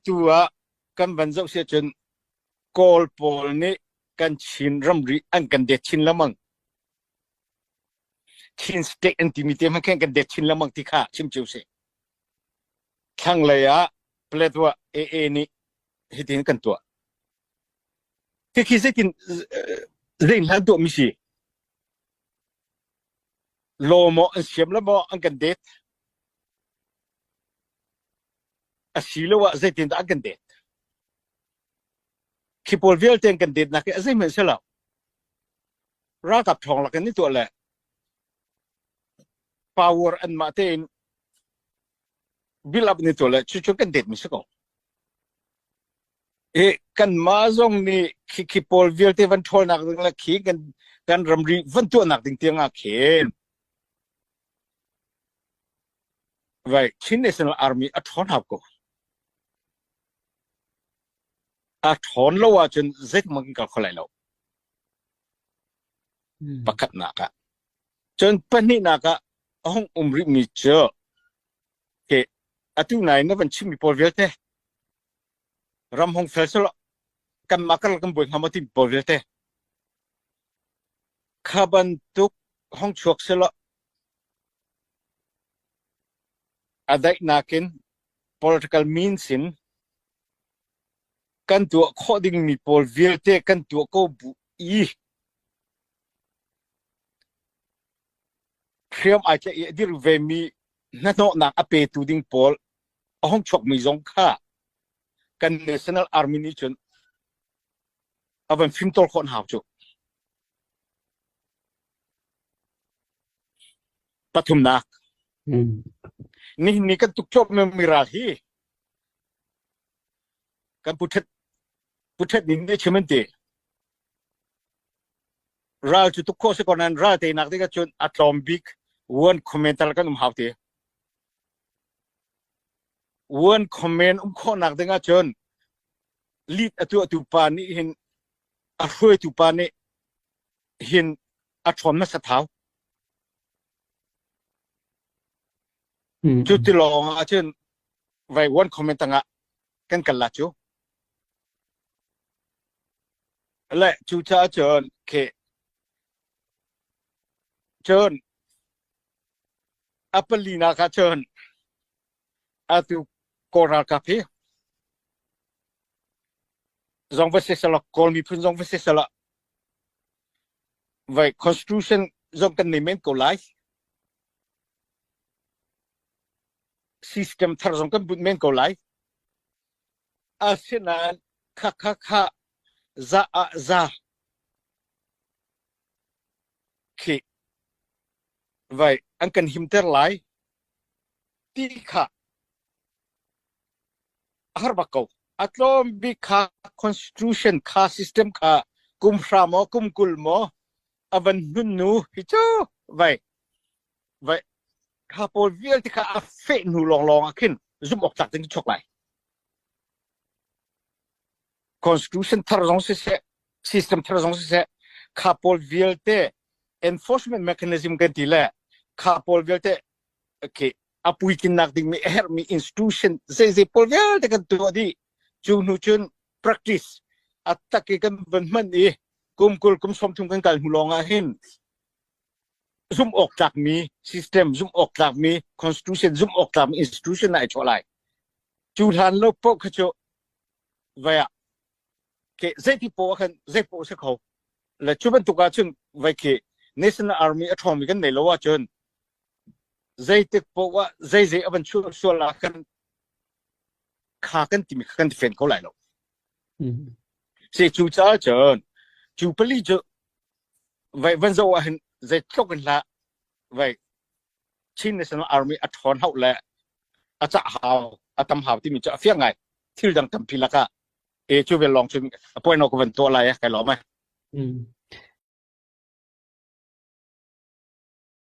tua kan banzau sia chen kol pol ni kan chin ramri an kan de chin lamang chin state intimate man kan de chin lamang ti kha chim chiu se thang la ya pletwa e ni hitin kan tua ke khi se kin rein lan to mi si lo mo an siam la mo an kan de asilo wa zaitin da kan de khi pol vel ten kan de na ke azai men sela ra kap thong la kan ni to le power and matin build up ni to le chu kan det mi se ko e kan ma zong ni khi pol vel te van thol nak la khi kan ramri van to nak ding tianga khen vai chin national army a thon hap ko a thon lo wa chen zet mang ka kholai lo pakat naka chen pani naka hong umri mi cho ke atu nai na van chimi pol vel te ram hong fel so kan makal kan boy ngamati pol vel te khaban tuk hong chuak selo adai nakin political means in kan tu according mi pol vel te kan tu ko bu i kriam ai che dir ve mi na no na ape tu ding pol hong chok mi zong kha kan national army ni chun avan phim tol khon haw chu pathum nak ni kan tuk chop me miral hi kan puthet ni ne chemente ral chu tuk ko se konan ra te nak de ka chun atom big one commental kan hawte one comment kho nak de nga chun lead atu pa ni hin a hroi tu pa ni hin a thom na sa thau chu ti long a chen vai one comment nga kan kan la chu le chu cha chon ke chon apalina ka chon atu koral ka phe zong va se sala kol mi phun zong va se sala vai constitution zong kan ni men ko lai system thar zong kan men ko lai asina kha za ki vai an kan himter lai ti kha har bakau atlom bi kha constitution kha system kha kum framo kum kulmo avan nu hicho vai kha pol vial ti kha afe nu long akin zum ok tak ting chok lai constitution thar jong se system thar jong se kha pol vial te enforcement mechanism kan ti la kha pol vial te okay apui kin nak ding mi her mi institution ze pol vial te kan tu di chu nu chun practice attack kan ban man ni kum som thum kan kal hulonga hin zum ok tak mi system zum ok tak mi constitution zum ok tak mi institution ai cholai chu than lo po khacho vaya ke zeti po kan ze po se kho la chu ban tu ka chung vai ke national army athom kan nei lo wa chun zaitek po wa zai aban chu la kan kha kan ti mi kan defend ko lai lo se chu cha chun chu pali chu vai van zo wa zai tlok kan la vai chin national army athon hau la acha haw atam haw ti mi cha fiang ngai thil dang tam philaka e chu ve long chun point no ko van to la ya kai lo mai